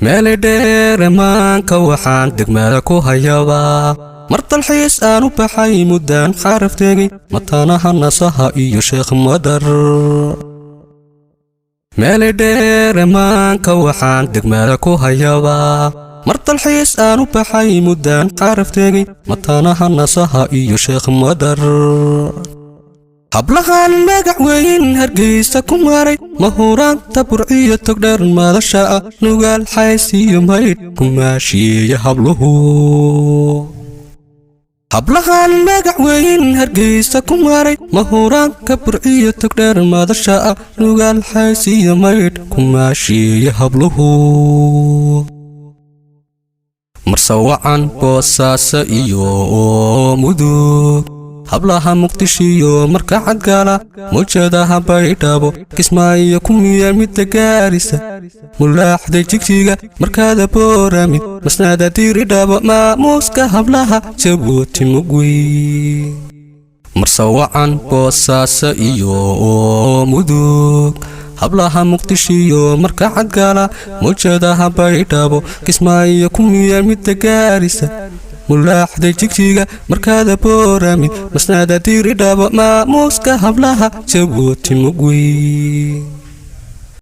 مالي دير مانك وحان دقمالك وهيابا مرت الحيس آنو بحي مدان حارف تيجي مطانا هنصها إيو شيخ مدر مالي دير مانك وحان دقمالك وهيابا مرت الحيس آنو بحي مدان حارف تيجي مطانا هنصها إيو شيخ مدر hablahan magac weyn hargeysa ku maray mahuraan taburciyo togdheer madasha nugaal xaysiyo mayd kumaashiya habluhu hablahan magac weyn hargeysa ku maray mahuraan taburciyo togdheer madasha nugaal xaysiyo mayd kumaashiya habluhu marsawacan boosaasa iyo mudug hablaha muqdishiyo marka cadgaala mujadaha baydhabo kismaayo ku miyal midda gaarisa mulaaxday jigjiga markaada boorami masnaada diiridhabo maamuuska hablaha jabuuti mugwi marsawacan boosaasa iyo mudug hablaha muqdishiyo marka cadgaala mujadaha baydhabo kismaayo ku miyal midda gaarisa mulaaxday jigjiga markaada boorami masnaada diiridhabo maamuuska hablaha jabuuti mugwi